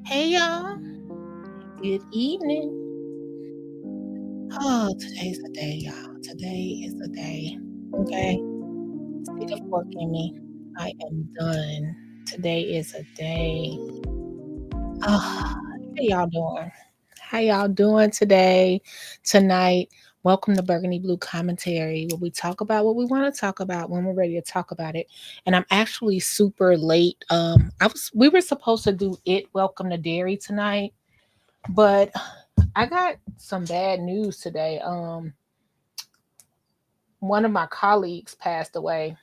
Hey y'all, good evening. Oh, today's the day, y'all. Today is the day. Okay, stick a fork in me. I am done. Today is a day. Oh, how y'all doing? How y'all doing today, tonight? Welcome to Burgundy Blue Commentary, where we talk about what we want to talk about when we're ready to talk about it. And I'm actually super late. We were supposed to do it. Welcome to Dairy tonight, but I got some bad news today. One of my colleagues passed away.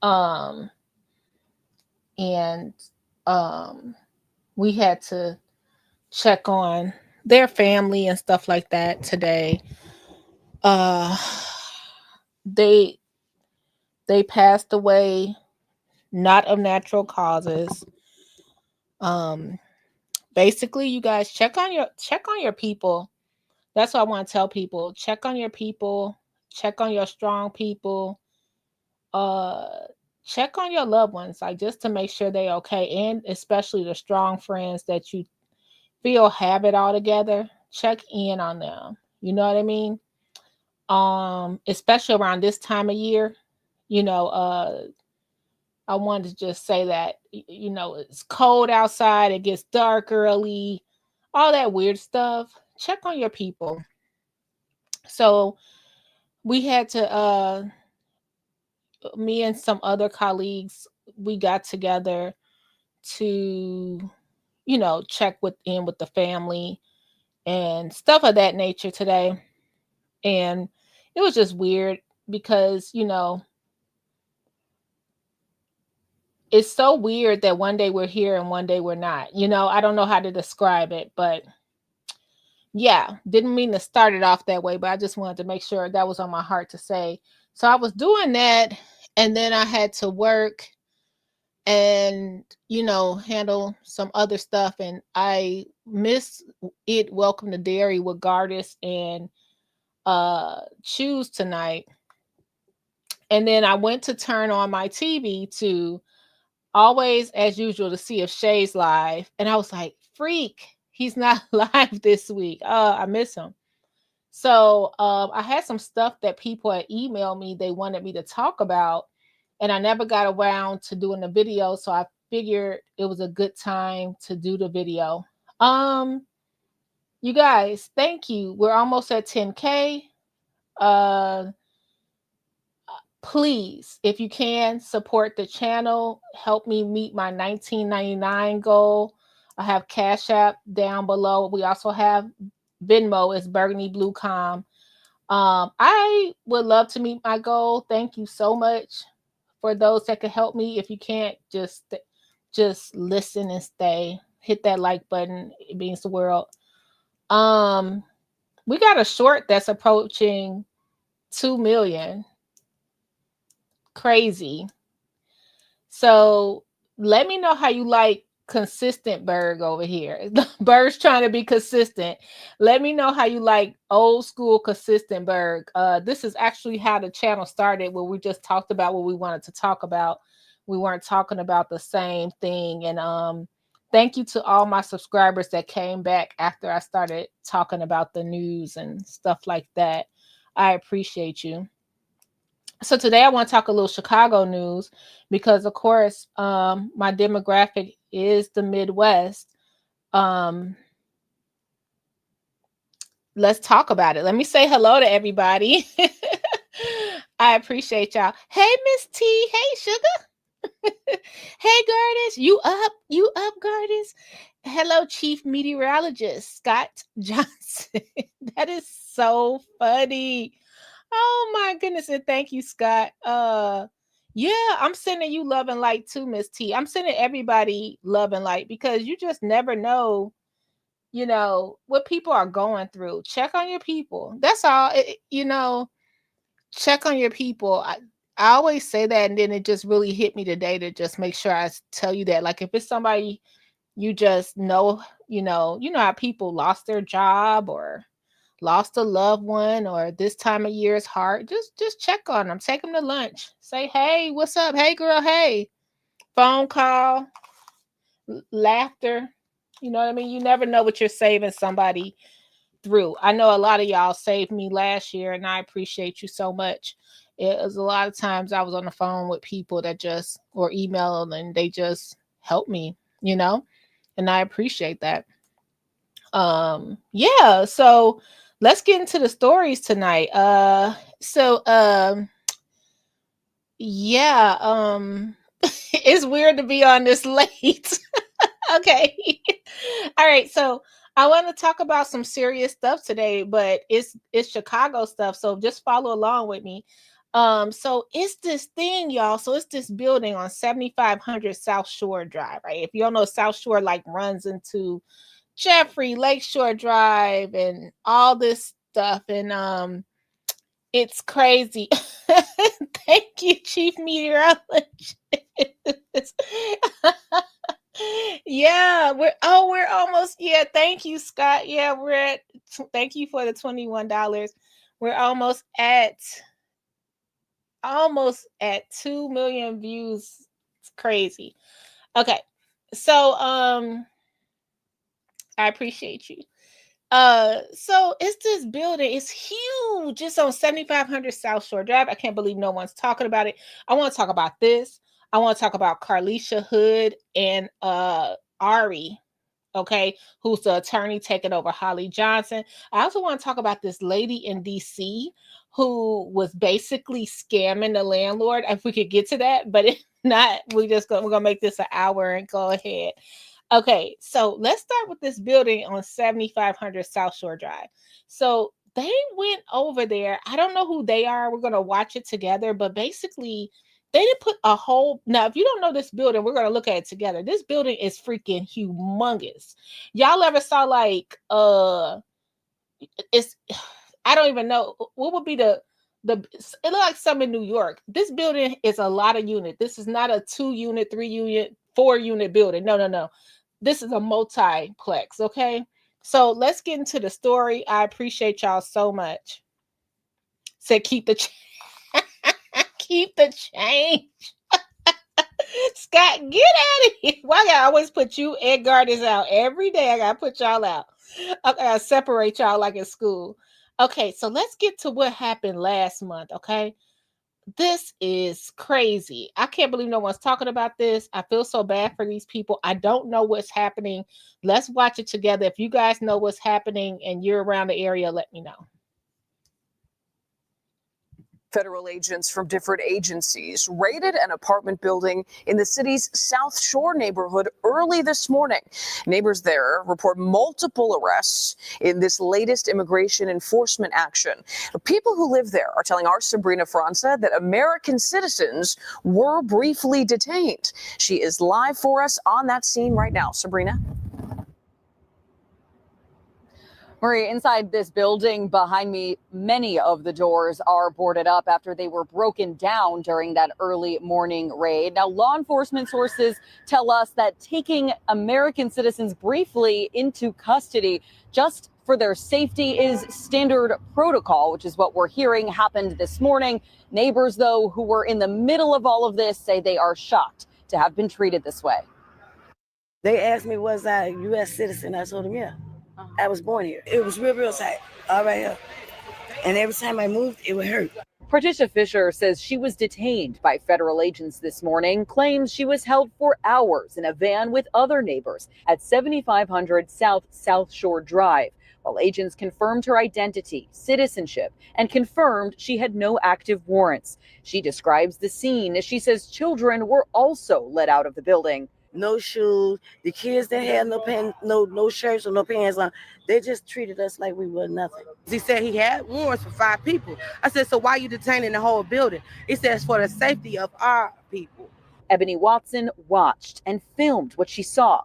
Um, and we had to check on their family and stuff like that today. Uh, they they passed away not of natural causes. Um, Basically, you guys check on your people. That's what I want to tell people. Check on your people. Check on your strong people. uh Check on your loved ones, like, just to make sure they okay, and especially the strong friends that you feel have it all together. Check in on them, you know what I mean? Especially around this time of year. you know uh I wanted to just say that, it's cold outside, it gets dark early, all that weird stuff. Check on your people. So we had to me and some other colleagues, we got together to, check with the family and stuff of that nature today. And it was just weird because, it's so weird that one day we're here and one day we're not. I don't know how to describe it, but yeah, didn't mean to start it off that way, but I just wanted to make sure that was on my heart to say. So I was doing that, and then I had to work and, handle some other stuff, and I missed it. Welcome to Dairy with Gardis and Choose tonight. And then I went to turn on my TV to, always as usual, to see if Shay's live, and I was like, freak, he's not live this week. I miss him. So I had some stuff that people had emailed me they wanted me to talk about, and I never got around to doing the video. So I figured it was a good time to do the video. Um, you guys, thank you. We're almost at 10K. Uh, please, if you can, support the channel. Help me meet my 19.99 goal. I have Cash App down below. We also have Venmo. It's burgundybluecom. I would love to meet my goal. Thank you so much for those that could help me. If you can't, just listen and stay. Hit that like button. It means the world. Um, we got a short that's approaching 2 million. Crazy. So let me know how you like consistent Berg over here. Berg's trying to be consistent. Let me know how you like old school consistent Berg. This is actually how the channel started, where we just talked about what we wanted to talk about. We weren't talking about the same thing. And thank you to all my subscribers that came back after I started talking about the news and stuff like that. I appreciate you. So today I want to talk a little Chicago news because, of course, my demographic is the Midwest. Um, let's talk about it. Let me say hello to everybody. I appreciate y'all. Hey, Miss T. Hey, Sugar. Hey, Gardis. You up? You up, Gardis? Hello, Chief Meteorologist Scott Johnson. That is so funny. Oh my goodness, and thank you, Scott. Yeah, I'm sending you love and light too, Miss T. I'm sending everybody love and light because you just never know, what people are going through. Check on your people. That's all. Check on your people. I always say that, and then it just really hit me today to just make sure I tell you that. Like, if it's somebody you just know, you know how people lost their job or lost a loved one, or this time of year is hard, just check on them. Take them to lunch. Say, hey, what's up? Hey, girl. Hey. Phone call. laughter. You know what I mean? You never know what you're saving somebody through. I know a lot of y'all saved me last year, and I appreciate you so much. It was a lot of times I was on the phone with people that just, or email, and they just helped me, and I appreciate that. Yeah, so let's get into the stories tonight. Yeah, it's weird to be on this late. Okay. All right, so I want to talk about some serious stuff today, but it's Chicago stuff, so just follow along with me. So it's this thing, y'all. So it's this building on 7500 South Shore Drive, right? If you don't know, South Shore like runs into Jeffrey, Lakeshore Drive, and all this stuff, and it's crazy. Thank you, Chief Meteorologist. Yeah, we're almost, yeah, thank you, Scott. Yeah, thank you for the $21. We're almost at 2 million views. It's crazy. Okay. So I appreciate you. So it's this building. It's huge. It's on 7500 South Shore Drive. I can't believe no one's talking about it. I want to talk about this. I want to talk about Carlisha Hood and Ari, okay, who's the attorney taking over Holly Johnson. I also want to talk about this lady in DC who was basically scamming the landlord. If we could get to that, but if not, we're gonna make this an hour and go ahead. Okay, so let's start with this building on 7500 South Shore Drive. So they went over there. I don't know who they are. We're going to watch it together, but basically they didn't put a whole, now if you don't know this building, we're going to look at it together. This building is freaking humongous. Y'all ever saw like it's, I don't even know what would be it looked like some in New York. This building is a lot of units. This is not a 2-unit, 3-unit, 4-unit building. No. This is a multiplex, okay? So let's get into the story. I appreciate y'all so much. Said keep the keep the change. Scott, get out of here. Why I always put you and Gardens out every day? I gotta put y'all out. I gotta separate y'all like in school. Okay, so let's get to what happened last month, okay? This is crazy. I can't believe no one's talking about this. I feel so bad for these people. I don't know what's happening. Let's watch it together. If you guys know what's happening and you're around the area, let me know. Federal agents from different agencies raided an apartment building in the city's South Shore neighborhood early this morning. Neighbors there report multiple arrests in this latest immigration enforcement action. The people who live there are telling our Sabrina Franza that American citizens were briefly detained. She is live for us on that scene right now. Sabrina? Marie, inside this building behind me, many of the doors are boarded up after they were broken down during that early morning raid. Now, law enforcement sources tell us that taking American citizens briefly into custody just for their safety is standard protocol, which is what we're hearing happened this morning. Neighbors, though, who were in the middle of all of this say they are shocked to have been treated this way. They asked me, was I a U.S. citizen? I told them, yeah. I was born here. It was real tight, all right here. And every time I moved, it would hurt. Patricia Fisher says she was detained by federal agents this morning, claims she was held for hours in a van with other neighbors at 7500 South Shore Drive, while agents confirmed her identity, citizenship, and confirmed she had no active warrants. She describes the scene as she says children were also let out of the building. No shoes. The kids didn't have no shirts or no pants on. They just treated us like we were nothing. He said he had warrants for 5 people. I said, so why are you detaining the whole building? He says for the safety of our people. Ebony Watson watched and filmed what she saw.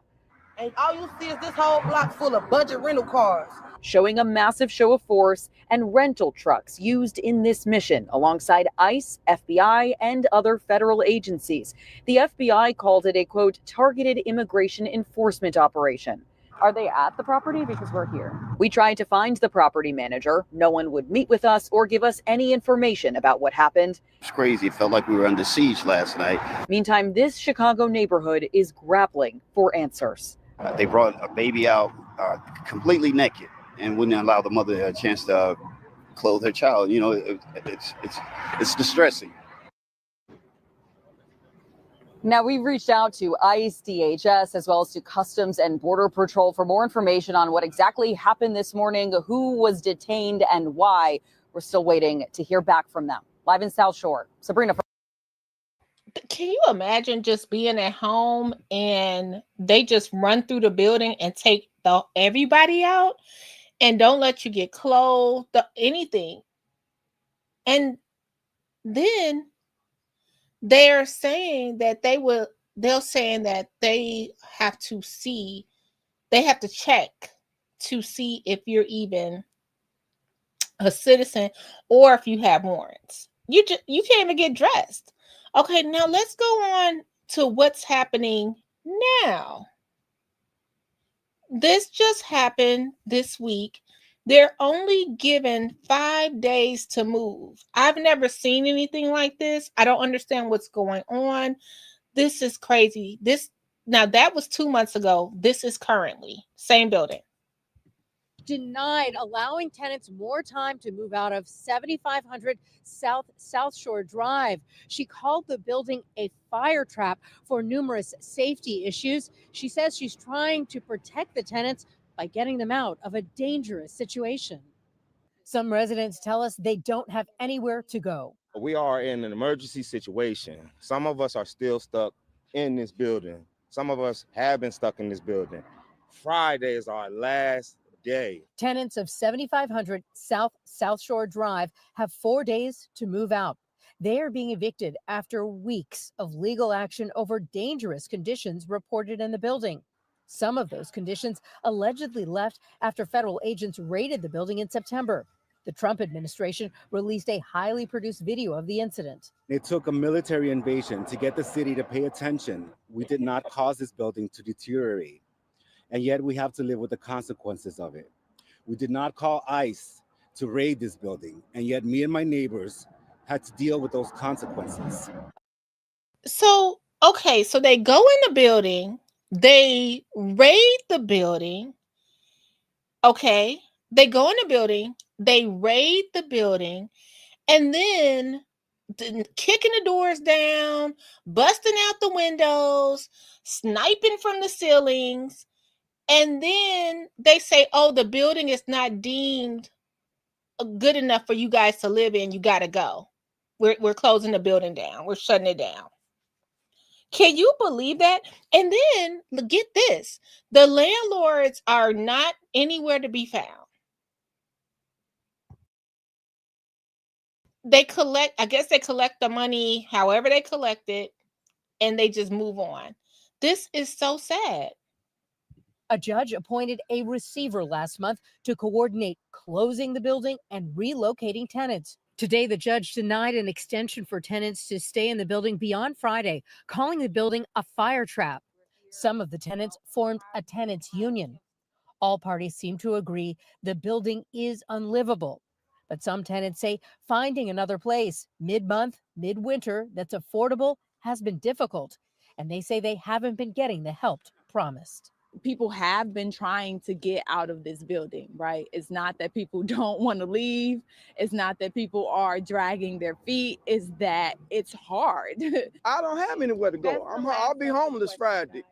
And all you see is this whole block full of budget rental cars, showing a massive show of force and rental trucks used in this mission alongside ICE, FBI, and other federal agencies. The FBI called it a, quote, targeted immigration enforcement operation. Are they at the property? Because we're here. We tried to find the property manager. No one would meet with us or give us any information about what happened. It's crazy. It felt like we were under siege last night. Meantime, this Chicago neighborhood is grappling for answers. They brought a baby out completely naked and wouldn't allow the mother a chance to clothe her child. You know, it's distressing. Now, we've reached out to ICE, DHS, as well as to Customs and Border Patrol for more information on what exactly happened this morning, who was detained, and why. We're still waiting to hear back from them. Live in South Shore, Sabrina. Can you imagine just being at home and they just run through the building and take everybody out and don't let you get clothed, anything? And then they're saying that they're saying that they have to check to see if you're even a citizen or if you have warrants. You can't even get dressed. Okay, now let's go on to what's happening now. This just happened this week. They're only given 5 days to move. I've never seen anything like this. I don't understand what's going on. This is crazy. Now that was 2 months ago. This is currently same building. Denied allowing tenants more time to move out of 7500 South Shore Drive. She called the building a fire trap for numerous safety issues. She says she's trying to protect the tenants by getting them out of a dangerous situation. Some residents tell us they don't have anywhere to go. We are in an emergency situation. Some of us are still stuck in this building. Some of us have been stuck in this building. Friday is our last day. Tenants of 7500 South Shore Drive have 4 days to move out. They are being evicted after weeks of legal action over dangerous conditions reported in the building. Some of those conditions allegedly left after federal agents raided the building in September. The Trump administration released a highly produced video of the incident. It took a military invasion to get the city to pay attention. We did not cause this building to deteriorate, and yet we have to live with the consequences of it. We did not call ICE to raid this building, and yet me and my neighbors had to deal with those consequences. So they go in the building, they raid the building. Okay, they go in the building, they raid the building, and then kicking the doors down, busting out the windows, sniping from the ceilings. And then they say, oh, the building is not deemed good enough for you guys to live in. You got to go. We're closing the building down. We're shutting it down. Can you believe that? And then get this. The landlords are not anywhere to be found. They collect the money however they collect it, and they just move on. This is so sad. A judge appointed a receiver last month to coordinate closing the building and relocating tenants. Today, the judge denied an extension for tenants to stay in the building beyond Friday, calling the building a fire trap. Some of the tenants formed a tenants union. All parties seem to agree the building is unlivable. But some tenants say finding another place mid-month, midwinter that's affordable has been difficult. And they say they haven't been getting the help promised. People have been trying to get out of this building, right? It's not that people don't want to leave. It's not that people are dragging their feet. It's that it's hard. I don't have anywhere to go. I'll be homeless Friday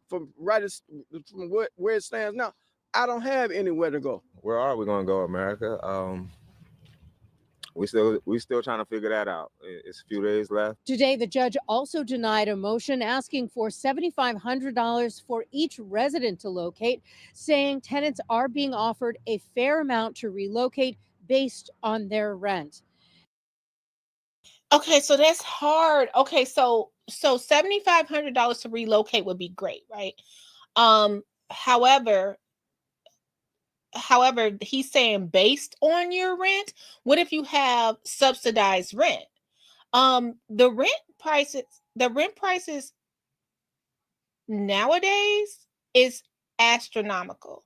from where it stands now. I don't have anywhere to go. Where are we going to go, America? We still trying to figure that out. It's a few days left. Today, the judge also denied a motion asking for $7,500 for each resident to locate, saying tenants are being offered a fair amount to relocate based on their rent. Okay, so that's hard. Okay, so $7,500 to relocate would be great, right? However, he's saying based on your rent. What if you have subsidized rent? The rent prices nowadays is astronomical.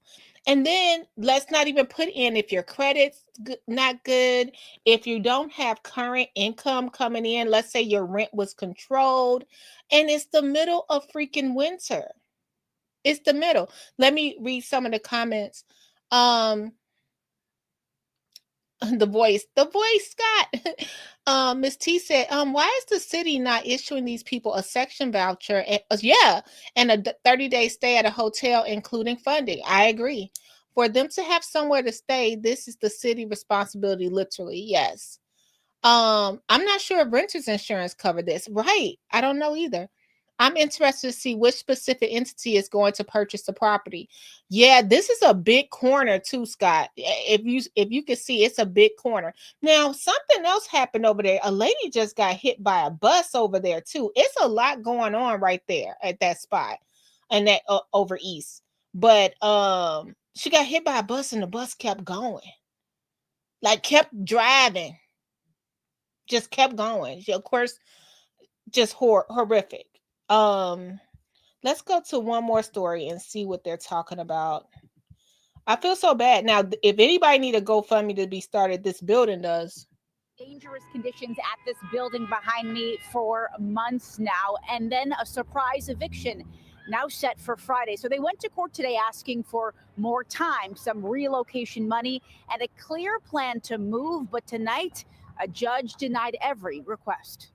And then let's not even put in if your credit's not good, if you don't have current income coming in, let's say your rent was controlled, and it's the middle of freaking winter. It's the middle. Let me read some of the comments. Um, the voice, Scott. Miss T said, why is the city not issuing these people a section voucher? And, yeah, and a 30-day stay at a hotel, including funding. I agree. For them to have somewhere to stay, this is the city responsibility, literally. Yes. I'm not sure if renters insurance cover this. Right. I don't know either. I'm interested to see which specific entity is going to purchase the property. Yeah, this is a big corner too, Scott. If you can see, it's a big corner. Now, something else happened over there. A lady just got hit by a bus over there too. It's a lot going on right there at that spot, and that over east. But she got hit by a bus, and the bus kept going, like kept driving, just kept going. Of course, just horrific. Um, let's go to one more story and see what they're talking about. I feel so bad. Now, if anybody need a GoFundMe to be started, this building does. Dangerous conditions at this building behind me for months now, and then a surprise eviction now set for Friday. So they went to court today asking for more time, some relocation money, and a clear plan to move. But tonight, a judge denied every request.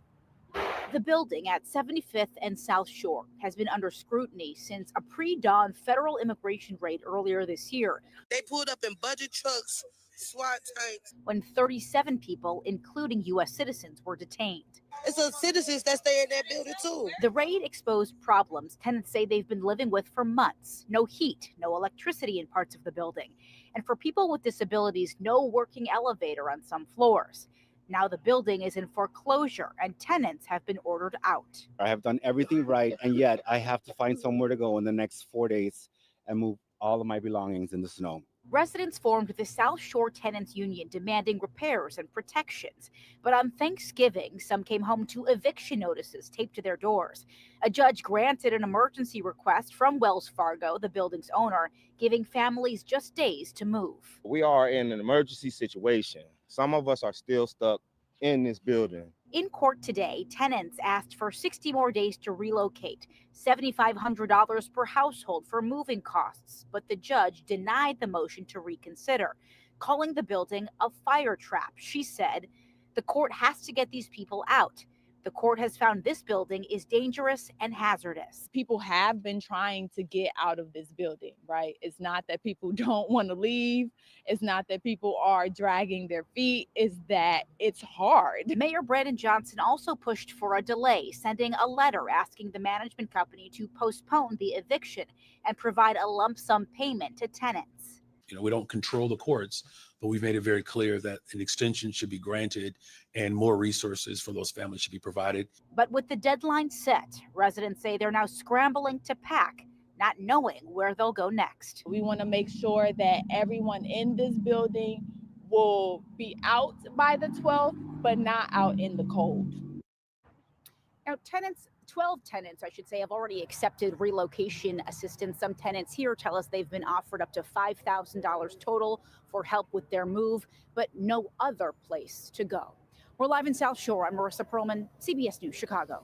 The building at 75th and South Shore has been under scrutiny since a pre-dawn federal immigration raid earlier this year. They pulled up in budget trucks, SWAT tanks. When 37 people, including U.S. citizens, were detained. It's the citizens that stay in that building too. The raid exposed problems tenants say they've been living with for months. No heat, no electricity in parts of the building. And for people with disabilities, no working elevator on some floors. Now the building is in foreclosure and tenants have been ordered out. I have done everything right, and yet I have to find somewhere to go in the next 4 days and move all of my belongings in the snow. Residents formed the South Shore Tenants Union demanding repairs and protections. But on Thanksgiving, some came home to eviction notices taped to their doors. A judge granted an emergency request from Wells Fargo, the building's owner, giving families just days to move. We are in an emergency situation. Some of us are still stuck in this building. In court today, tenants asked for 60 more days to relocate, $7,500 per household for moving costs, but the judge denied the motion to reconsider, calling the building a fire trap. She said, the court has to get these people out. The court has found this building is dangerous and hazardous. People have been trying to get out of this building, right? It's not that people don't want to leave. It's not that people are dragging their feet. It's that it's hard. Mayor Brandon Johnson also pushed for a delay, sending a letter asking the management company to postpone the eviction and provide a lump sum payment to tenants. We don't control the courts, but we've made it very clear that an extension should be granted and more resources for those families should be provided. But with the deadline set, residents say they're now scrambling to pack, not knowing where they'll go next. We want to make sure that everyone in this building will be out by the 12th, but not out in the cold. Now, 12 tenants, I should say, have already accepted relocation assistance. Some tenants here tell us they've been offered up to $5,000 total for help with their move, but no other place to go. We're live in South Shore. I'm Marissa Perlman, CBS News, Chicago.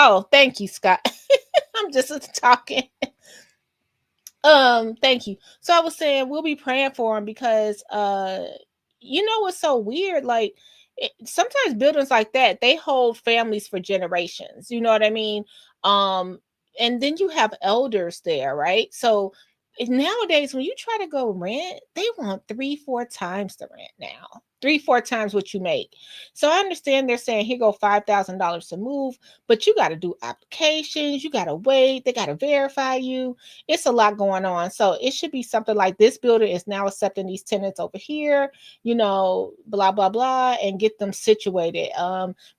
Oh, thank you, Scott. I'm just talking. Thank you. So I was saying we'll be praying for him because you know what's so weird? Like sometimes buildings like that, they hold families for generations. You know what I mean? Um, and then you have elders there, right? So nowadays when you try to go rent, they want 3-4 times the rent now. 3-4 times what you make. So I understand they're saying here go $5,000 to move, but you got to do applications, you got to wait, they got to verify you. It's a lot going on. So it should be something like this builder is now accepting these tenants over here, you know, blah, blah, blah, and get them situated.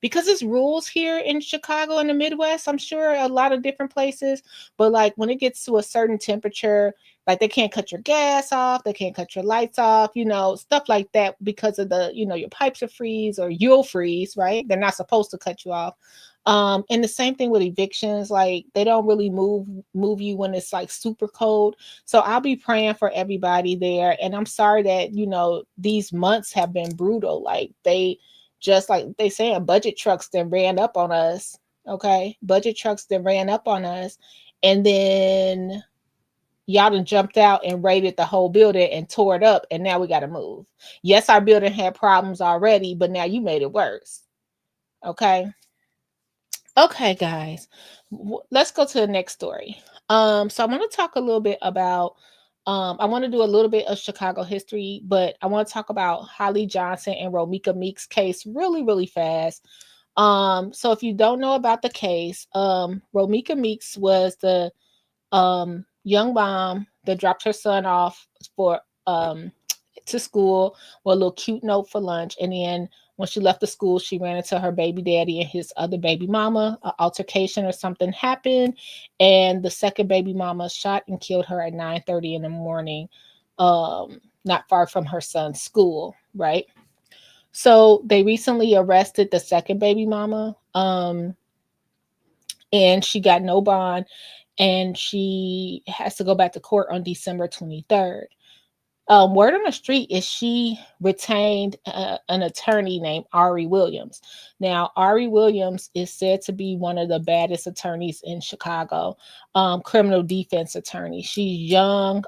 Because it's rules here in Chicago and the Midwest, I'm sure a lot of different places, but like when it gets to a certain temperature, like they can't cut your gas off, they can't cut your lights off, you know, stuff like that because of the, you know, your pipes will freeze or you'll freeze, right? They're not supposed to cut you off. And the same thing with evictions, like they don't really move you when it's like super cold. So I'll be praying for everybody there. And I'm sorry that, you know, these months have been brutal. Like they just like they saying budget trucks that ran up on us. Okay. Budget trucks that ran up on us. And then y'all done jumped out and raided the whole building and tore it up. And now we got to move. Yes, our building had problems already, but now you made it worse. Okay. Okay, guys, let's go to the next story. So I want to talk a little bit about, I want to do a little bit of Chicago history, but I want to talk about Holly Johnson and Romeca Meeks case really, really fast. So if you don't know about the case, Romeca Meeks was the young mom that dropped her son off for to school with a little cute note for lunch, and then when she left the school, she ran into her baby daddy and his other baby mama. An altercation or something happened, and the second baby mama shot and killed her at 9:30 in the morning, not far from her son's school, right? So they recently arrested the second baby mama, and she got no bond, and she has to go back to court on December 23rd. Word on the street is she retained an attorney named Ari Williams. Now, Ari Williams is said to be one of the baddest attorneys in Chicago, criminal defense attorney. She's young,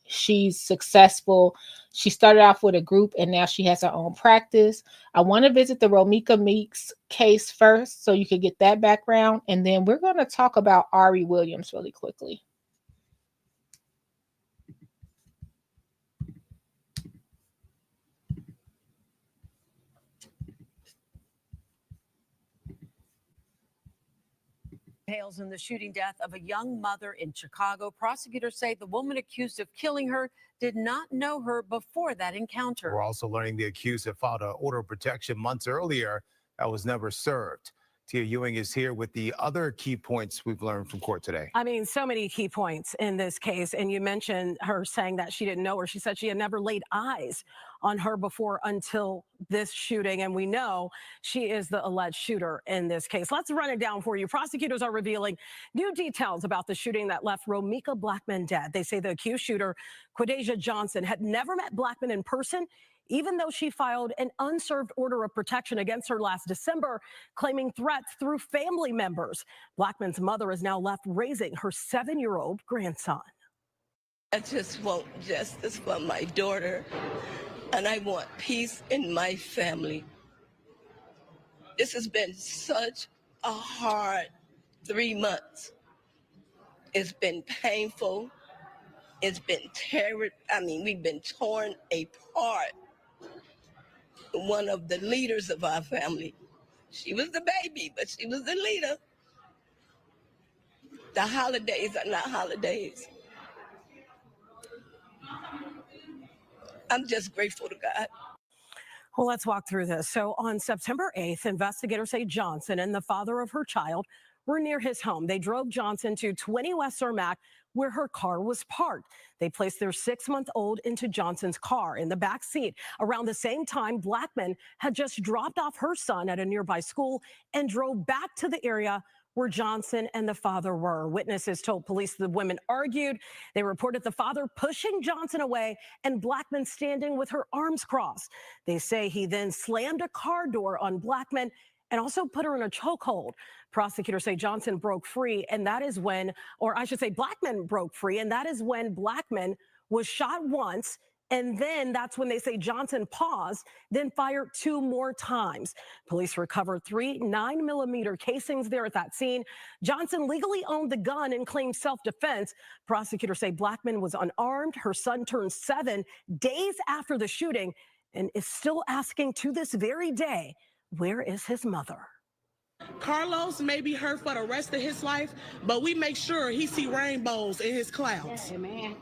she's successful. She started off with a group and now she has her own practice. I want to visit the Romeca Meeks case first so you can get that background, and then we're going to talk about Ari Williams really quickly. Details in the shooting death of a young mother in Chicago. Prosecutors say the woman accused of killing her did not know her before that encounter. We're also learning the accused had filed an order of protection months earlier that was never served. Tia Ewing is here with the other key points we've learned from court today. I mean, so many key points in this case. And you mentioned her saying that she didn't know her. She said she had never laid eyes on her before until this shooting. And we know she is the alleged shooter in this case. Let's run it down for you. Prosecutors are revealing new details about the shooting that left Romeca Blackman dead. They say the accused shooter, Quadajah Johnson, had never met Blackman in person, even though she filed an unserved order of protection against her last December, claiming threats through family members. Blackman's mother is now left raising her 7-year-old grandson. I just want justice for my daughter, and I want peace in my family. This has been such a hard 3 months. It's been painful. It's been terrible. I mean, we've been torn apart. One of the leaders of our family, she was the baby, but she was the leader. The holidays are not holidays. I'm just grateful to God. Well, let's walk through this. So on September 8th, investigators say Johnson and the father of her child were near his home. They drove Johnson to 20 West Cermak, where her car was parked. They placed their 6-month-old into Johnson's car in the back seat. Around the same time, Blackman had just dropped off her son at a nearby school and drove back to the area where Johnson and the father were. Witnesses told police the women argued. They reported the father pushing Johnson away and Blackman standing with her arms crossed. They say he then slammed a car door on Blackman and also put her in a chokehold. Prosecutors say Johnson broke free, and that is when, or I should say Blackman broke free, and that is when Blackman was shot once, and then that's when they say Johnson paused, then fired 2 more times. Police recovered 3 9mm casings there at that scene. Johnson legally owned the gun and claimed self-defense. Prosecutors say Blackman was unarmed. Her son turned 7 days after the shooting and is still asking to this very day, where is his mother? Carlos may be hurt for the rest of his life, but we make sure he see rainbows in his clouds.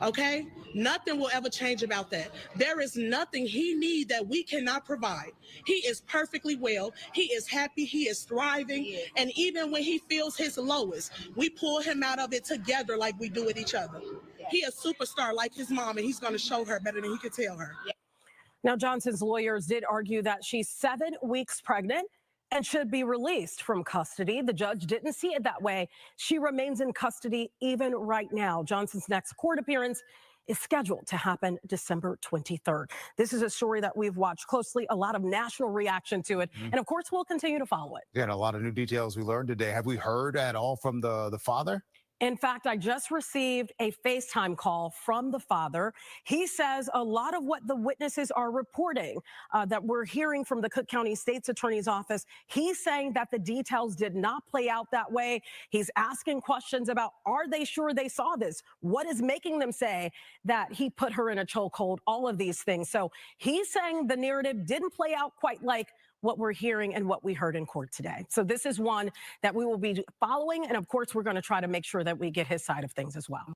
Okay? Nothing will ever change about that. There is nothing he needs that we cannot provide. He is perfectly well. He is happy. He is thriving. And even when he feels his lowest, we pull him out of it together like we do with each other. He a superstar like his mom, and he's going to show her better than he could tell her. Now, Johnson's lawyers did argue that she's 7 weeks pregnant and should be released from custody. The judge didn't see it that way. She remains in custody even right now. Johnson's next court appearance is scheduled to happen December 23rd. This is a story that we've watched closely, a lot of national reaction to it, and of course, we'll continue to follow it. Yeah, and a lot of new details we learned today. Have we heard at all from the father? In fact, I just received a FaceTime call from the father. He says a lot of what the witnesses are reporting that we're hearing from the Cook County State's Attorney's Office, he's saying that the details did not play out that way. He's asking questions about, are they sure they saw this? What is making them say that he put her in a chokehold? All of these things. So he's saying the narrative didn't play out quite like what we're hearing and what we heard in court today. So this is one that we will be following. And of course, we're going to try to make sure that we get his side of things as well.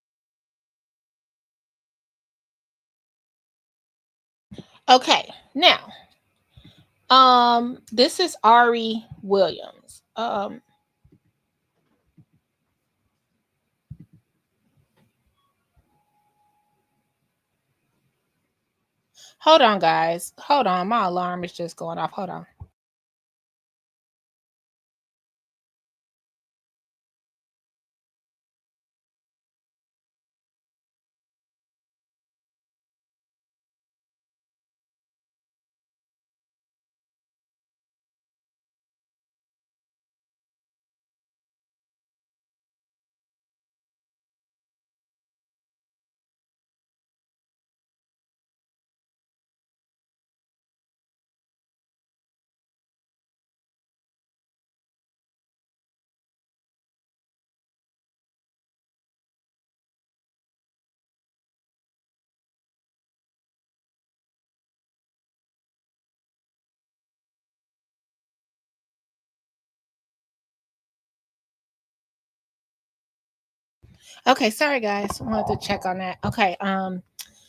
Okay, now, this is Ari Williams. Hold on, guys. Hold on. My alarm is just going off. Hold on. Okay, sorry guys. I wanted to check on that. Okay,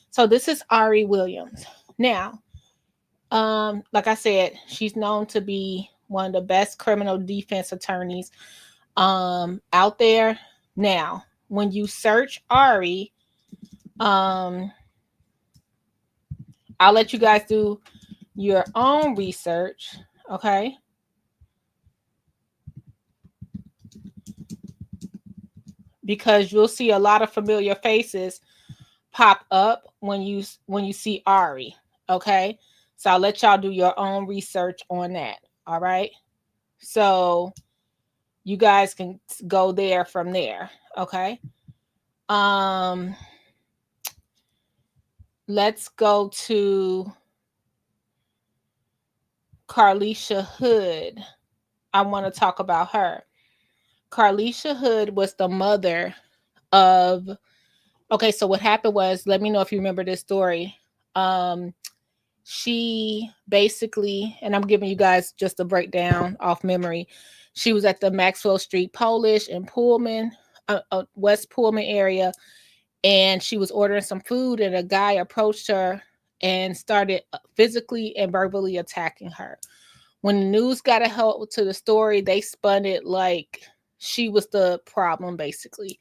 so this is Ari Williams. Now, like I said, she's known to be one of the best criminal defense attorneys out there. Now, when you search Ari, I'll let you guys do your own research, okay? Because you'll see a lot of familiar faces pop up when you see Ari, okay? So I'll let y'all do your own research on that, all right? So you guys can go there from there, okay? Let's go to Carlisha Hood. I want to talk about her. Carlisha Hood was the mother of, okay, so what happened was, let me know if you remember this story. She basically, and I'm giving you guys just a breakdown off memory. She was at the Maxwell Street Polish in Pullman, West Pullman area, and she was ordering some food, and a guy approached her and started physically and verbally attacking her. When the news got a hold to the story, they spun it like she was the problem, basically.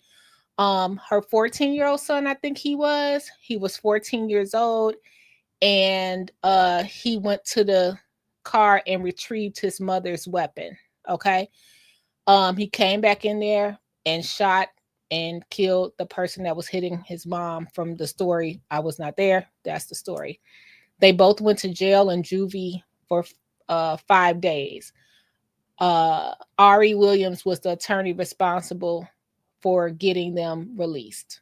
Her 14-year-old son, I think he was 14 years old, and he went to the car and retrieved his mother's weapon. Okay. He came back in there and shot and killed the person that was hitting his mom. From the story, I was not there. That's the story. They both went to jail and juvie for 5 days. Ari Williams was the attorney responsible for getting them released.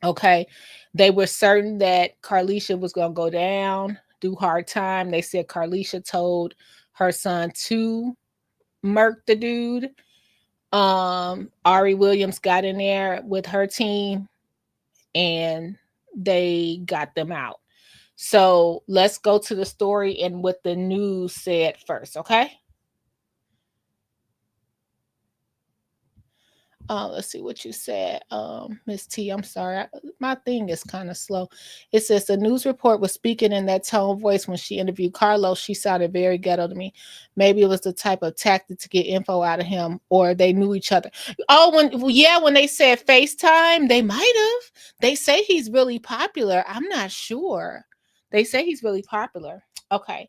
Okay. They were certain that Carlisha was going to go down, do hard time. They said Carlisha told her son to murk the dude. Ari Williams got in there with her team and they got them out. So let's go to the story and what the news said first, okay? Let's see what you said, Miss T. I'm sorry, my thing is kind of slow. It says the news report was speaking in that tone voice when she interviewed Carlos. She sounded very ghetto to me. Maybe it was the type of tactic to get info out of him, or they knew each other. Oh, when they said FaceTime, they might have. They say he's really popular. I'm not sure. They say he's really popular. Okay,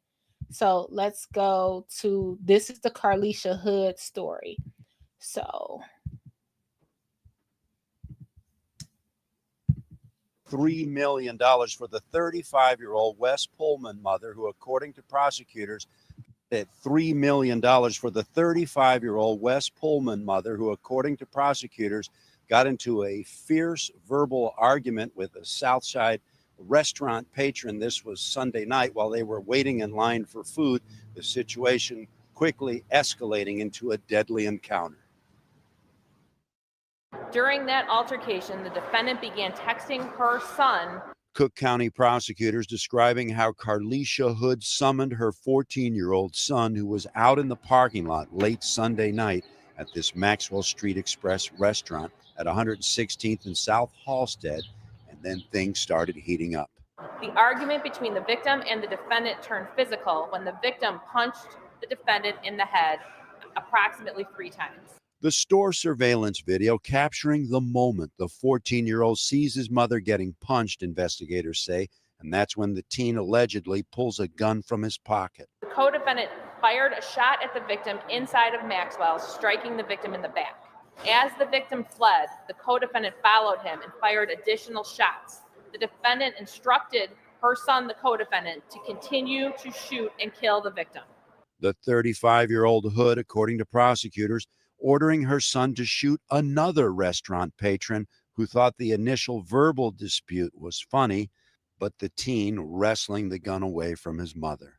so let's go to this is the Carlisha Hood story. So. $3 million for the 35-year-old West Pullman mother who, according to prosecutors, $3 million for the 35-year-old West Pullman mother who, according to prosecutors, got into a fierce verbal argument with a Southside restaurant patron. This was Sunday night while they were waiting in line for food, the situation quickly escalating into a deadly encounter. During that altercation, the defendant began texting her son. Cook County prosecutors describing how Carlisha Hood summoned her 14-year-old son, who was out in the parking lot late Sunday night at this Maxwell Street Express restaurant at 116th and South Halstead, and then things started heating up. The argument between the victim and the defendant turned physical when the victim punched the defendant in the head approximately 3 times. The store surveillance video capturing the moment the 14-year-old sees his mother getting punched, investigators say, and that's when the teen allegedly pulls a gun from his pocket. The co-defendant fired a shot at the victim inside of Maxwell, striking the victim in the back. As the victim fled, the co-defendant followed him and fired additional shots. The defendant instructed her son, the co-defendant, to continue to shoot and kill the victim. The 35-year-old Hood, according to prosecutors, ordering her son to shoot another restaurant patron who thought the initial verbal dispute was funny, but the teen wrestling the gun away from his mother.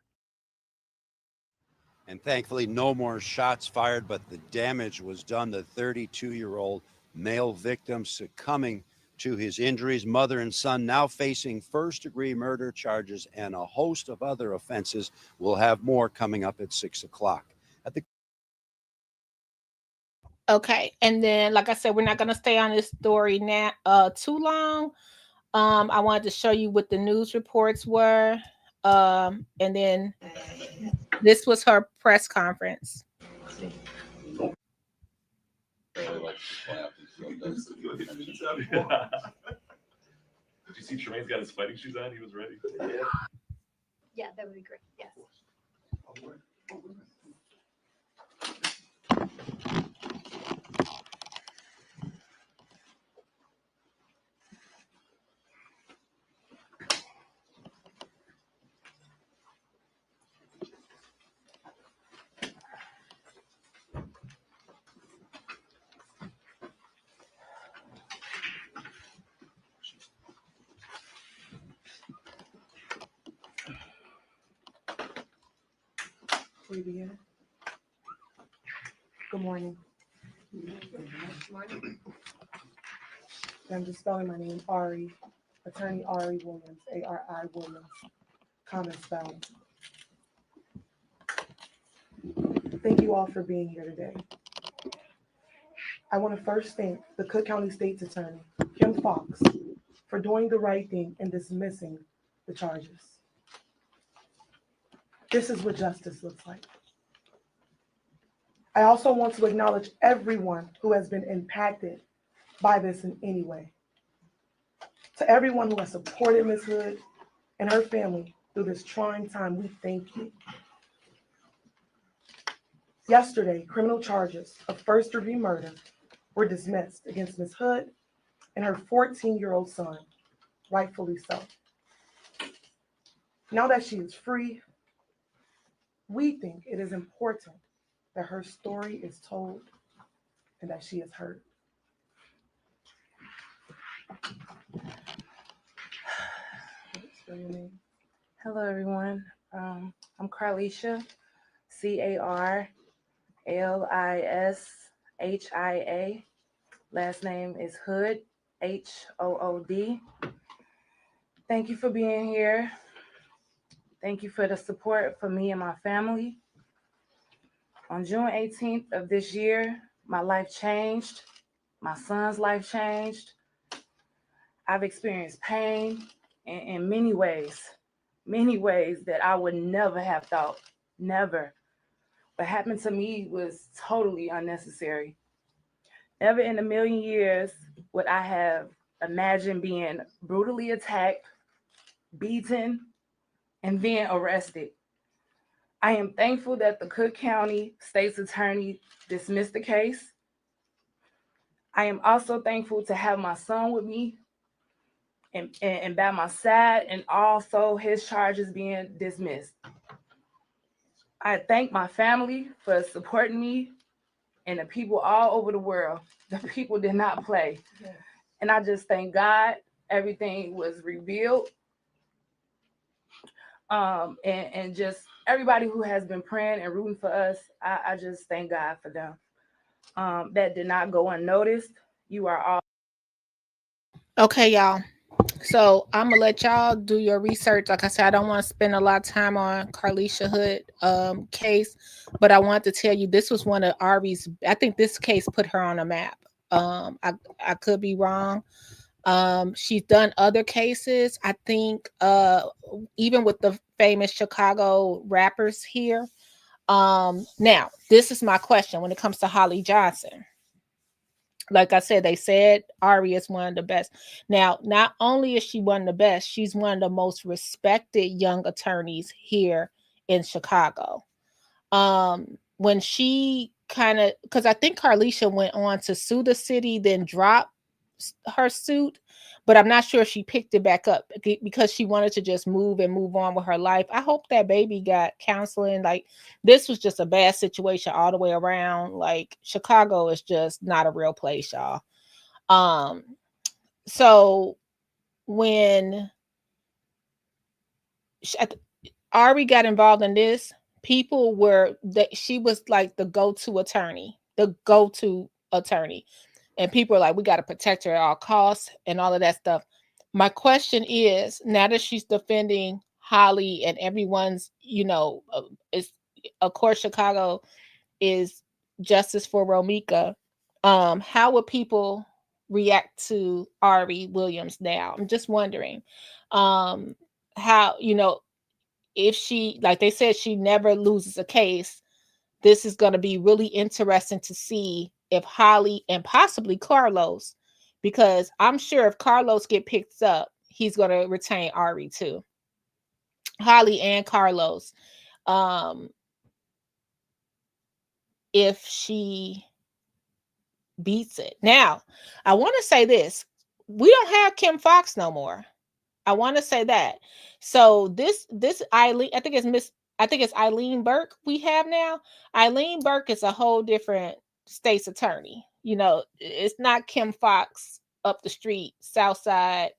And thankfully, no more shots fired, but the damage was done. The 32-year-old male victim succumbing to his injuries. Mother and son now facing first-degree murder charges and a host of other offenses. We'll have more coming up at 6 o'clock. Okay, and then, like I said, we're not going to stay on this story now too long. I wanted to show you what the news reports were, and then this was her press conference. Did you see Tremaine's got his fighting shoes on? He was ready. Yeah, that would be great. Yes. Good morning. Good morning. I'm just spelling my name, Ari, Attorney Ari Williams, A-R-I Williams, common spelling. Thank you all for being here today. I want to first thank the Cook County State's Attorney, Kim Fox, for doing the right thing and dismissing the charges. This is what justice looks like. I also want to acknowledge everyone who has been impacted by this in any way. To everyone who has supported Ms. Hood and her family through this trying time, we thank you. Yesterday, criminal charges of first-degree murder were dismissed against Ms. Hood and her 14-year-old son, rightfully so. Now that she is free, we think it is important that her story is told and that she is heard. Hello, everyone. I'm Carlisha, Carlishia. Last name is Hood, Hood. Thank you for being here. Thank you for the support for me and my family. On June 18th of this year, my life changed. My son's life changed. I've experienced pain in many ways that I would never have thought, never. What happened to me was totally unnecessary. Never in a million years would I have imagined being brutally attacked, beaten, and then arrested. I am thankful that the Cook County State's Attorney dismissed the case. I am also thankful to have my son with me and by my side, and also his charges being dismissed. I thank my family for supporting me and the people all over the world. The people did not play. And I just thank God everything was revealed. And just everybody who has been praying and rooting for us, I just thank God for them. That did not go unnoticed. You are all. Okay, y'all. So I'm gonna let y'all do your research. Like I said, I don't want to spend a lot of time on Carlisha Hood case, but I want to tell you this was one of Ari's. I think this case put her on a map. I could be wrong. She's done other cases. I think even with the famous Chicago rappers here. Now this is my question when it comes to Holly Johnson. Like I said, they said Ari is one of the best. Now, not only is she one of the best, she's one of the most respected young attorneys here in Chicago. When she because I think Carlisha went on to sue the city, then drop her suit, but I'm not sure if she picked it back up because she wanted to just move on with her life. I hope that baby got counseling. Like, this was just a bad situation all the way around. Like, Chicago is just not a real place, y'all. So when Ari got involved in this, people were that she was like the go-to attorney. And people are like, we got to protect her at all costs and all of that stuff. My question is, now that she's defending Holly and everyone's, is of course Chicago is justice for Romeca. How would people react to Ari Williams now? I'm just wondering how, if she, like they said, she never loses a case. This is going to be really interesting to see if Holly and possibly Carlos, because I'm sure if Carlos get picked up, he's going to retain Ari too. Holly and Carlos. If she beats it. Now, I want to say this. We don't have Kim Fox no more. I want to say that. So this Eileen, I think it's Eileen Burke we have now. Eileen Burke is a whole different state's attorney. It's not Kim Fox up the street, South Side.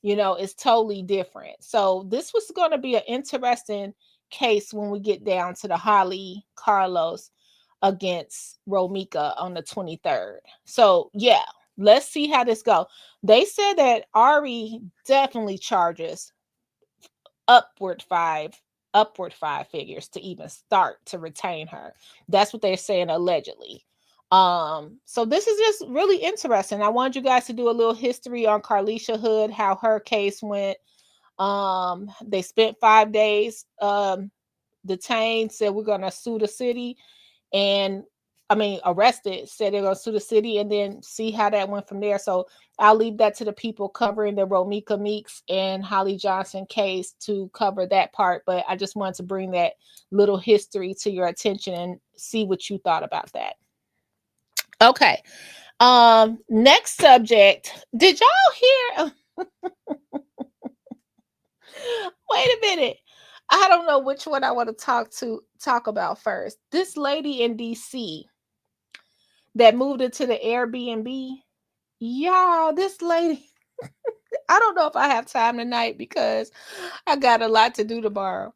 It's totally different. So this was going to be an interesting case when we get down to the Holly Carlos against Romeca on the 23rd. So yeah, let's see how this goes. They said that Ari definitely charges upward five figures to even start to retain her. That's what they're saying allegedly. So this is just really interesting. I want you guys to do a little history on Carlisha Hood, how her case went. They spent 5 days detained, said we're gonna sue the city, and arrested, said they're going to sue the city, and then see how that went from there. So I'll leave that to the people covering the Romeca Meeks and Holly Johnson case to cover that part. But I just wanted to bring that little history to your attention and see what you thought about that. Okay. Next subject. Did y'all hear? Wait a minute. I don't know which one I want to talk about first. This lady in DC that moved into the Airbnb. Y'all, this lady, I don't know if I have time tonight because I got a lot to do tomorrow.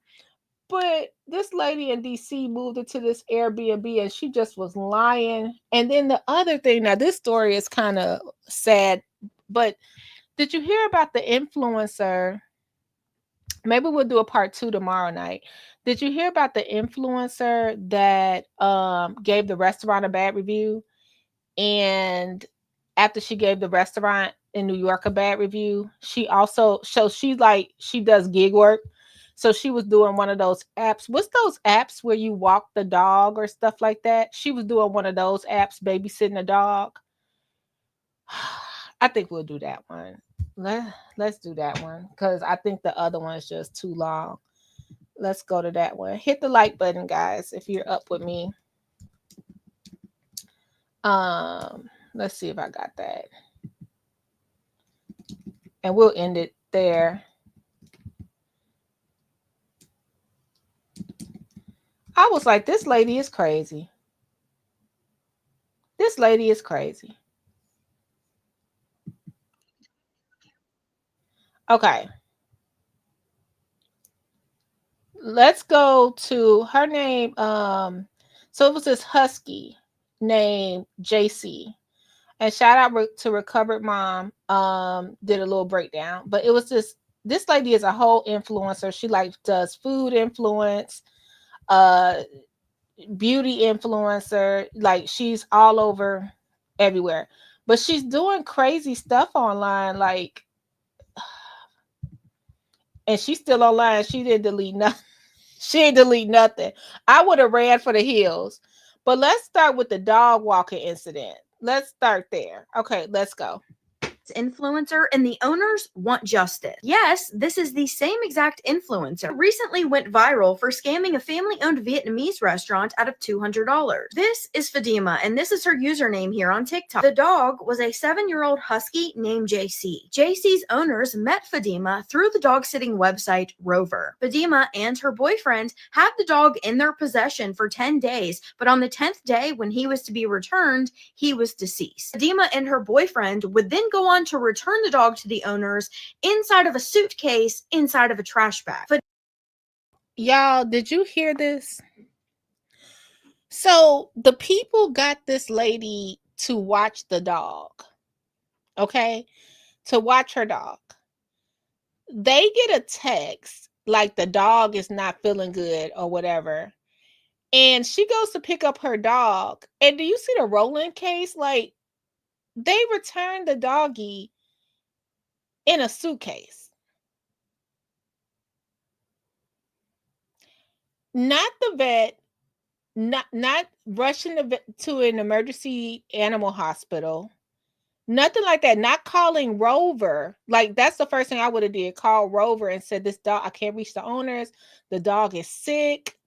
But this lady in DC moved into this Airbnb and she just was lying. And then the other thing, now this story is kind of sad, but did you hear about the influencer? Maybe we'll do a part 2 tomorrow night. Did you hear about the influencer that gave the restaurant a bad review? And after she gave the restaurant in New York a bad review, she also, so she does gig work. So she was doing one of those apps. What's those apps where you walk the dog or stuff like that? She was doing one of those apps, babysitting a dog. I think we'll do that one. Let's do that one because I think the other one is just too long. Let's go to that one. Hit the like button, guys, if you're up with me. Let's see if I got that. And we'll end it there. I was like, this lady is crazy. This lady is crazy. Okay. Let's go to her name. So it was this Husky named JC. And shout out to Recovered Mom. Did a little breakdown. But it was this lady is a whole influencer. She does food influence, beauty influencer. Like she's all over everywhere. But she's doing crazy stuff online, like, and she's still online. She didn't delete nothing. She didn't delete nothing. I would have ran for the hills. But let's start with the dog walking incident. Let's start there. Okay, let's go. Influencer and the owners want justice. Yes, this is the same exact influencer who recently went viral for scamming a family-owned Vietnamese restaurant out of $200. This is Fadima, and this is her username here on TikTok. The dog was a 7-year-old husky named JC. JC's owners met Fadima through the dog-sitting website Rover. Fadima and her boyfriend had the dog in their possession for 10 days, but on the 10th day when he was to be returned, he was deceased. Fadima and her boyfriend would then go on to return the dog to the owners inside of a suitcase inside of a trash bag. Y'all, did you hear this? So the people got this lady to watch the dog. Okay? To watch her dog. They get a text like the dog is not feeling good or whatever. And she goes to pick up her dog. And do you see the rolling case? Like, they returned the doggy in a suitcase. Not the vet, not rushing the vet to an emergency animal hospital. Nothing like that. Not calling Rover. Like, that's the first thing I would have did. Call Rover and said, this dog, I can't reach the owners. The dog is sick.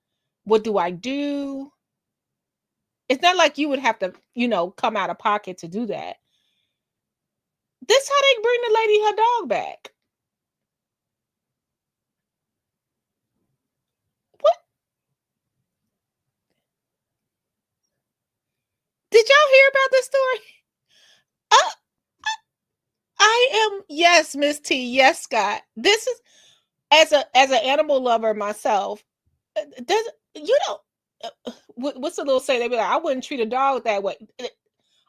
What do I do? It's not like you would have to, come out of pocket to do that. This how they bring the lady her dog back. What? Did y'all hear about this story? I am, yes, Miss T, yes, Scott. This is as an animal lover myself. What's the little say? They be like, I wouldn't treat a dog that way.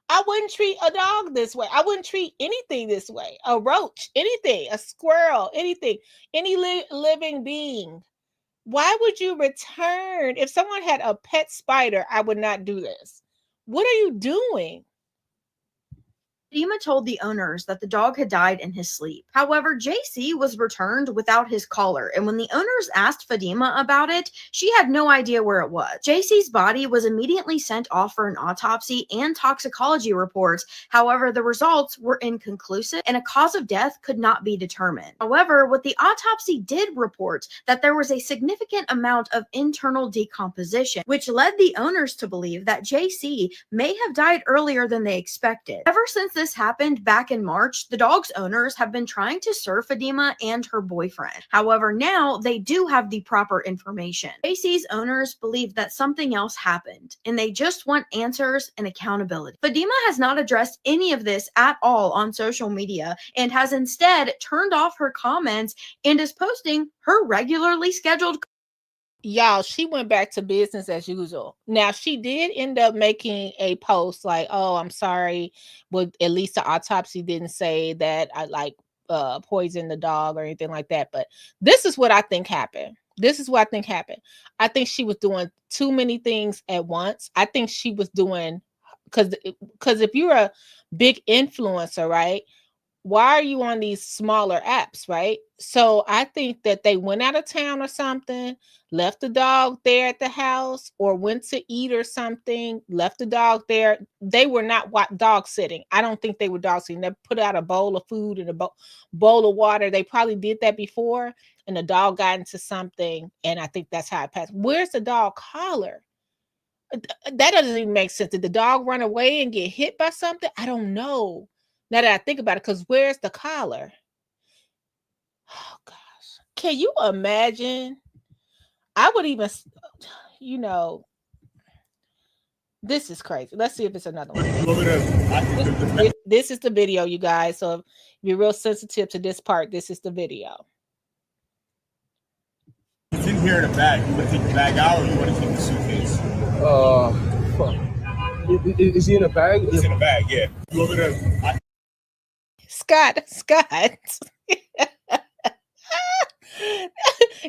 I wouldn't treat a dog this way. I wouldn't treat anything this way. A roach, anything, a squirrel, anything, any living being. Why would you return? If someone had a pet spider, I would not do this. What are you doing? Fadima told the owners that the dog had died in his sleep. However, JC was returned without his collar, and when the owners asked Fadima about it, she had no idea where it was. JC's body was immediately sent off for an autopsy and toxicology reports. However, the results were inconclusive and a cause of death could not be determined. However, what the autopsy did report that there was a significant amount of internal decomposition, which led the owners to believe that JC may have died earlier than they expected. Ever since this this happened back in March, the dog's owners have been trying to serve Fadima and her boyfriend. However, now they do have the proper information. JC's owners believe that something else happened, and they just want answers and accountability. Fadima has not addressed any of this at all on social media and has instead turned off her comments and is posting her regularly scheduled. Y'all, she went back to business as usual. Now, she did end up making a post like, oh, I'm sorry, but at least the autopsy didn't say that I poisoned the dog or anything like that. But this is what I think happened. This is what I think happened. I think she was doing too many things at once. I think she was doing, because if you're a big influencer, right, why are you on these smaller apps, right? So I think that they went out of town or something, left the dog there at the house, or went to eat or something, left the dog there. They were not dog sitting. I don't think they were dog sitting. They put out a bowl of food and a bowl of water. They probably did that before, and the dog got into something, and I think that's how it passed. Where's the dog collar? That doesn't even make sense. Did the dog run away and get hit by something? I don't know. Now that I think about it, because where's the collar? Oh, gosh. Can you imagine? I would even, this is crazy. Let's see if it's another one. This is the video, you guys. So if you're real sensitive to this part, this is the video. It's in here in a bag. You want to take the bag out, or you want to take the suitcase? Is he in a bag? It's in a bag, yeah. You want me to... Scott.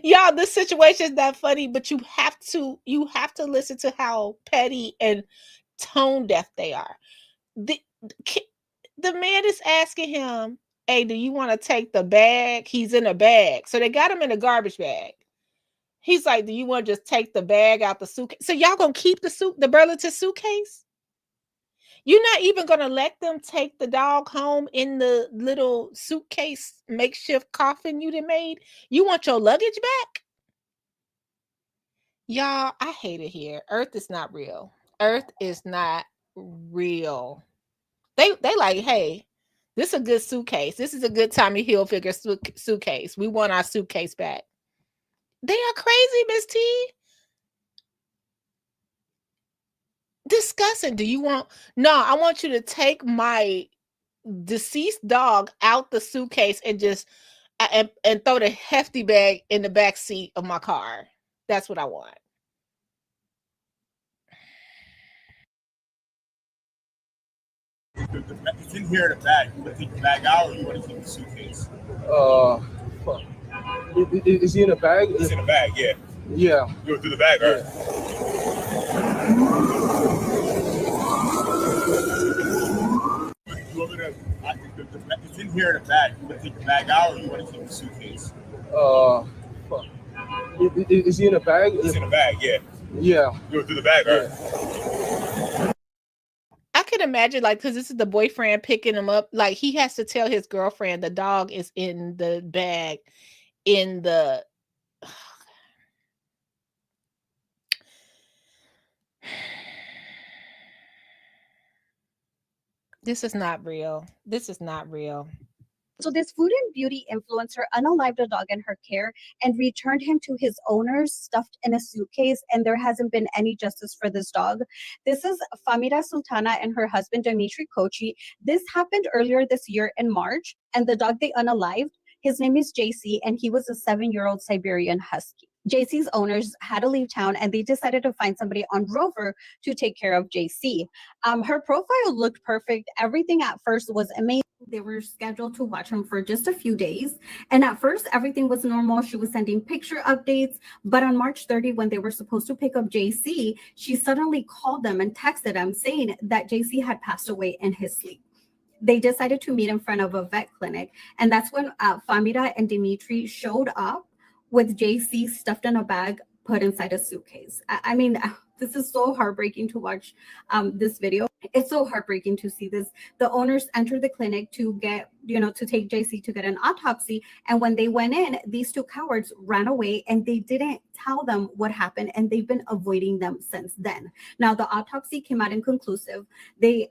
Y'all, this situation is not funny, but you have to listen to how petty and tone deaf they are. The man is asking him, hey, do you want to take the bag? He's in a bag. So they got him in a garbage bag. He's like, do you want to just take the bag out the suitcase? So y'all gonna keep the Burlington suitcase? You're not even going to let them take the dog home in the little suitcase makeshift coffin you done made? You want your luggage back? Y'all, I hate it here. Earth is not real. Earth is not real. They like, hey, this is a good suitcase. This is a good Tommy Hilfiger suitcase. We want our suitcase back. They are crazy, Miss T. Discussing. I want you to take my deceased dog out the suitcase and just and throw the hefty bag in the back seat of my car. That's what I want. It's in here in a bag. You want to take the bag out, or you want to take the suitcase? Is he in a bag? It's in a bag, yeah. Yeah. You go through the bag, all right? It's in here in a bag. You want to take the bag out, or you want to take the suitcase? Is he in a bag? It's in a bag, yeah. Yeah. You go through the bag, all right? I can imagine, because this is the boyfriend picking him up. Like, he has to tell his girlfriend the dog is in the bag in the... This is not real. This is not real. So this food and beauty influencer unalived a dog in her care and returned him to his owners stuffed in a suitcase, and there hasn't been any justice for this dog. This is Famira Sultana and her husband, Dimitri Kochi. This happened earlier this year in March, and the dog they unalived, his name is JC, and he was a 7-year-old Siberian Husky. JC's owners had to leave town, and they decided to find somebody on Rover to take care of JC. Her profile looked perfect. Everything at first was amazing. They were scheduled to watch him for just a few days. And at first, everything was normal. She was sending picture updates. But on March 30, when they were supposed to pick up JC, she suddenly called them and texted them saying that JC had passed away in his sleep. They decided to meet in front of a vet clinic. And that's when Famira and Dimitri showed up with JC stuffed in a bag, put inside a suitcase. I mean, this is so heartbreaking to watch this video. It's so heartbreaking to see this. The owners entered the clinic to get, to take JC to get an autopsy. And when they went in, these two cowards ran away and they didn't tell them what happened. And they've been avoiding them since then. Now, the autopsy came out inconclusive. They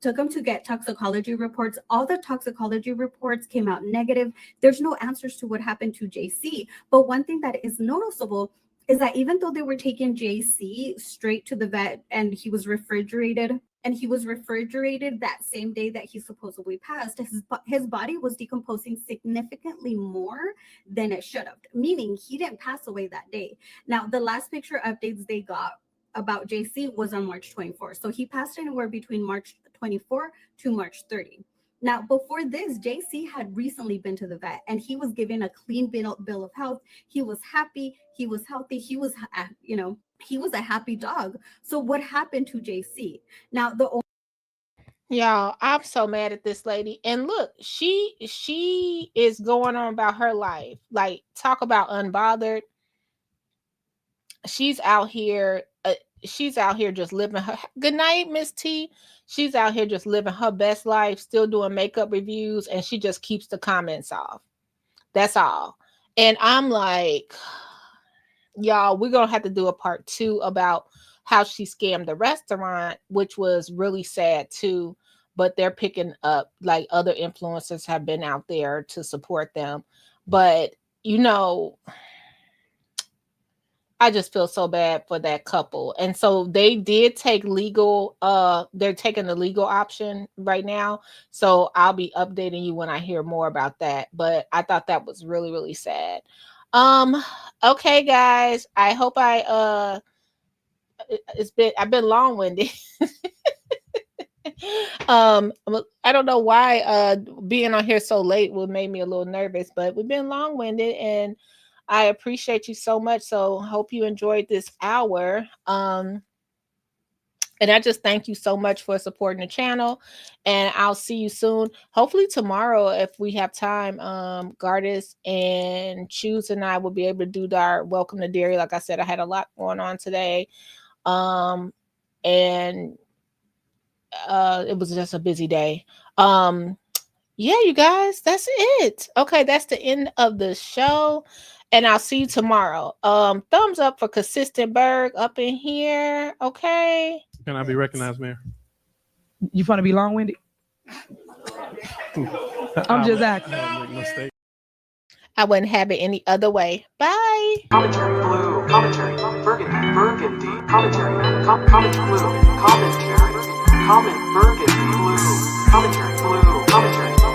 took them to get toxicology reports. All the toxicology reports came out negative. There's no answers to what happened to JC. But one thing that is noticeable is that even though they were taking JC straight to the vet and he was refrigerated, that same day that he supposedly passed, his body was decomposing significantly more than it should have, meaning he didn't pass away that day. Now, the last picture updates they got about JC was on March 24. So he passed anywhere between March 24 to March 30. Now, before this, JC had recently been to the vet and he was given a clean bill of health. He was happy. He was healthy. He was, he was a happy dog. So what happened to JC? Now, Y'all, I'm so mad at this lady. And look, she is going on about her life. Like, talk about unbothered. She's out here just living her good night, Miss T. She's out here just living her best life, still doing makeup reviews, and she just keeps the comments off. That's all. And I'm like, y'all, we're gonna have to do a part 2 about how she scammed the restaurant, which was really sad too. But they're picking up, like, other influencers have been out there to support them. But I just feel so bad for that couple. And so they did take legal, they're taking the legal option right now. So I'll be updating you when I hear more about that. But I thought that was really, really sad. Okay, guys, I hope I've been long-winded. I don't know why being on here so late would make me a little nervous, but we've been long-winded and I appreciate you so much. So hope you enjoyed this hour. And I just thank you so much for supporting the channel. And I'll see you soon. Hopefully tomorrow, if we have time, Gardis and Choose and I will be able to do our Welcome to Dairy. Like I said, I had a lot going on today. And it was just a busy day. Yeah, you guys, that's it. Okay, that's the end of the show. And I'll see you tomorrow. Thumbs up for Consistent Berg up in here. Okay. Can I be recognized, Mayor? You want to be long-winded? I'm just asking. I wouldn't have it any other way. Bye. Commentary blue. Commentary burgundy. Commentary. Comment blue. Commentary. Comment burgundy blue. Commentary blue.